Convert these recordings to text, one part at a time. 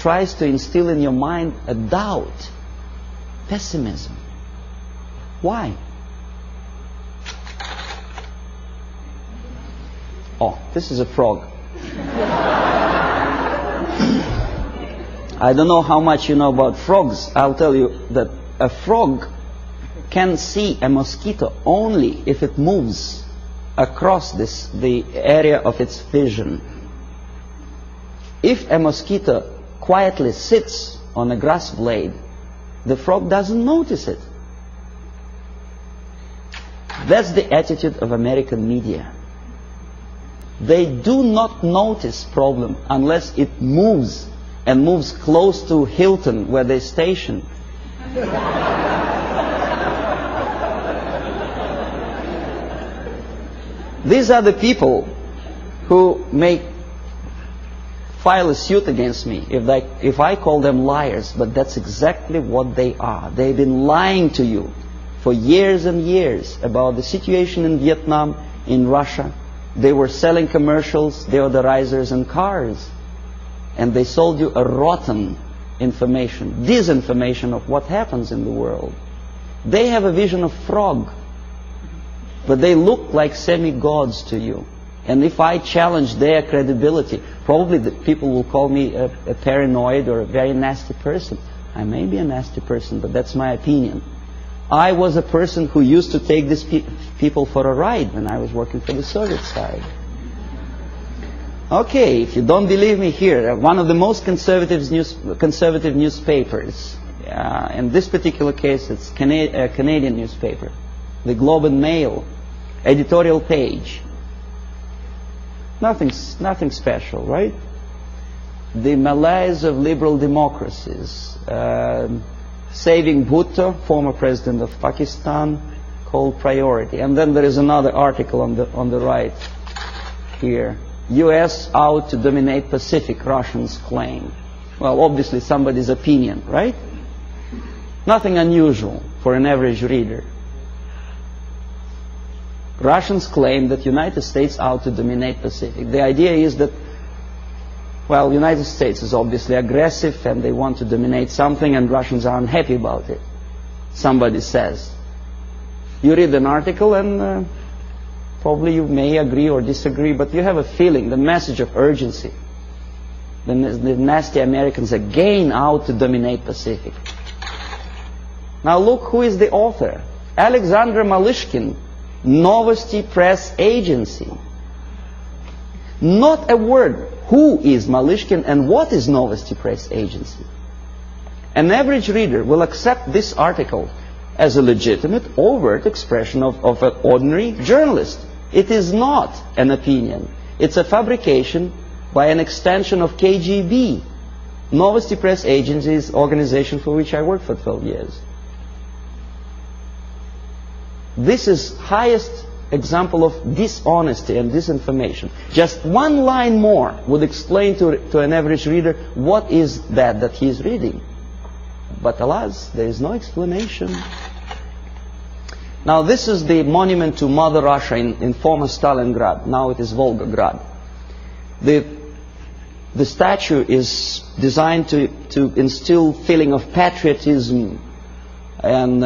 tries to instill in your mind a doubt, pessimism. Why? Oh, this is a frog. I don't know how much you know about frogs. I'll tell you that a frog can see a mosquito only if it moves across the area of its vision. If a mosquito quietly sits on a grass blade, the frog doesn't notice it. That's the attitude of American media. They do not notice problem unless it moves, and moves close to Hilton where they station. These are the people who may file a suit against me if I call them liars, but that's exactly what they are. They've been lying to you for years and years about the situation in Vietnam, in Russia. They were selling commercials, deodorizers and cars, and they sold you a rotten information, disinformation of what happens in the world. They have a vision of frog, but they look like semi-gods to you. And if I challenge their credibility, probably the people will call me a paranoid or a very nasty person. I may be a nasty person, but that's my opinion. I was a person who used to take these people for a ride when I was working for the Soviet side. Okay, if you don't believe me, here, one of the most conservative newspapers, in this particular case it's a Canadian newspaper, the Globe and Mail, editorial page. Nothing special, right? The malaise of liberal democracies. Saving Bhutto, former president of Pakistan, called priority. And then there is another article on the right here. U.S. out to dominate Pacific, Russians claim. Well, obviously somebody's opinion, right? Nothing unusual for an average reader. Russians claim that United States out to dominate Pacific. The idea is that, well, United States is obviously aggressive and they want to dominate something, and Russians are unhappy about it. Somebody says. You read an article and probably you may agree or disagree, but you have a feeling, the message of urgency. The nasty Americans again out to dominate Pacific. Now look who is the author. Alexander Malishkin, Novosti Press Agency. Not a word. Who is Malishkin and what is Novosti Press Agency? An average reader will accept this article as a legitimate, overt expression of an ordinary journalist. It is not an opinion. It's a fabrication by an extension of KGB. Novosti Press Agency is an organization for which I worked for 12 years. This is highest example of dishonesty and disinformation. Just one line more would explain to an average reader what is that he is reading. But alas, there is no explanation. Now this is the monument to Mother Russia in former Stalingrad. Now it is Volgograd. The statue is designed to instill feeling of patriotism and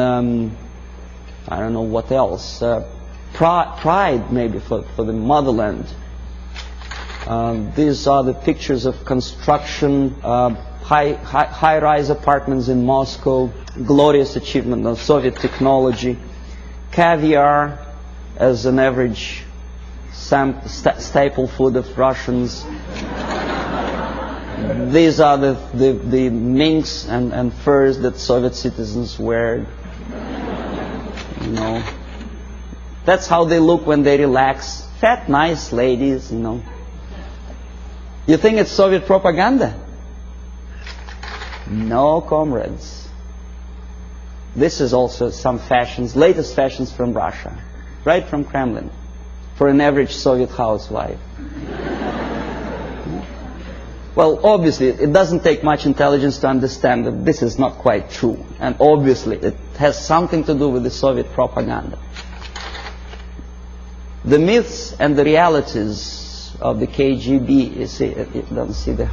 I don't know what else. Pride maybe for the motherland. These are the pictures of construction, high-rise apartments in Moscow, glorious achievement of Soviet technology, caviar as an average staple food of Russians. These are the minks and furs that Soviet citizens wear. You know. That's how they look when they relax. Fat, nice ladies, you know. You think it's Soviet propaganda? No, comrades. This is also some fashions, latest fashions from Russia, right from Kremlin, for an average Soviet housewife. Well, obviously, it doesn't take much intelligence to understand that this is not quite true. And obviously, it has something to do with the Soviet propaganda. The myths and the realities of the KGB, you see, you don't see the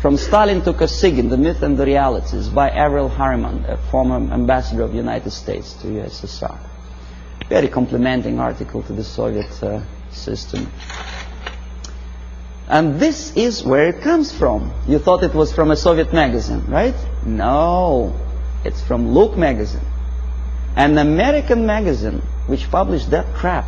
From Stalin to Kosygin, The Myth and the Realities, by Avril Harriman, a former ambassador of the United States to USSR. Very complimenting article to the Soviet system. And this is where it comes from. You thought it was from a Soviet magazine, right? No, it's from Look magazine. An American magazine which published that crap.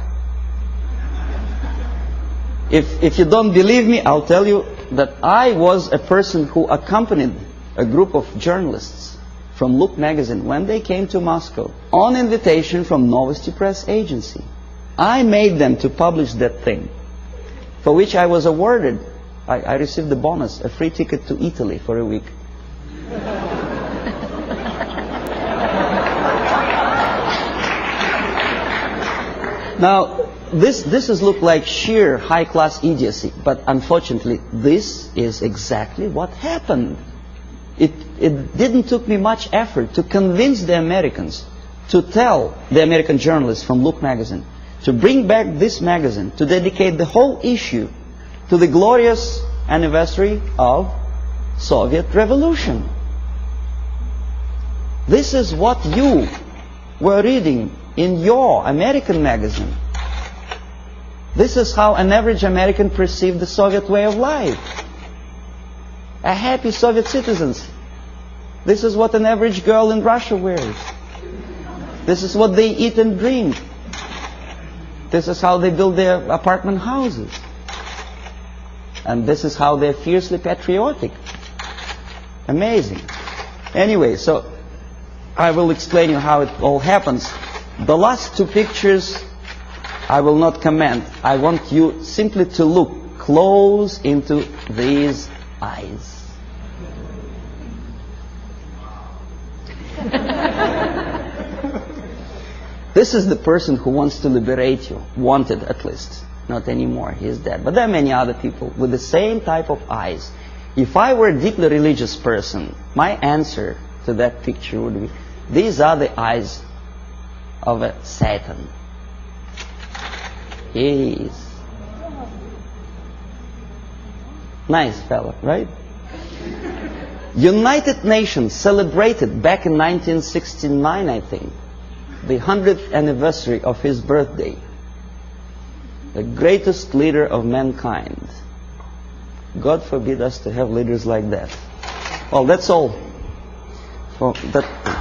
If you don't believe me, I'll tell you that I was a person who accompanied a group of journalists from Look magazine when they came to Moscow on invitation from Novosti Press Agency. I made them to publish that thing, for which I was awarded, I received the bonus, a free ticket to Italy for a week. Now, this is look like sheer high-class idiocy, but unfortunately, this is exactly what happened. It didn't took me much effort to convince the Americans, to tell the American journalists from Look magazine, to bring back this magazine, to dedicate the whole issue to the glorious anniversary of Soviet Revolution. This is what you were reading in your American magazine. This is how an average American perceived the Soviet way of life. A happy Soviet citizens. This is what an average girl in Russia wears. This is what they eat and drink. This is how they build their apartment houses. And this is how they're fiercely patriotic. Amazing. Anyway, so I will explain you how it all happens. The last two pictures I will not comment. I want you simply to look close into these eyes. This is the person who wants to liberate you. Wanted, at least. Not anymore. He is dead. But there are many other people with the same type of eyes. If I were a deeply religious person, my answer to that picture would be, these are the eyes of a Satan. He is. Nice fellow, right? United Nations celebrated back in 1969, I think, the 100th anniversary of his birthday. The greatest leader of mankind. God forbid us to have leaders like that. Well, that's all for that.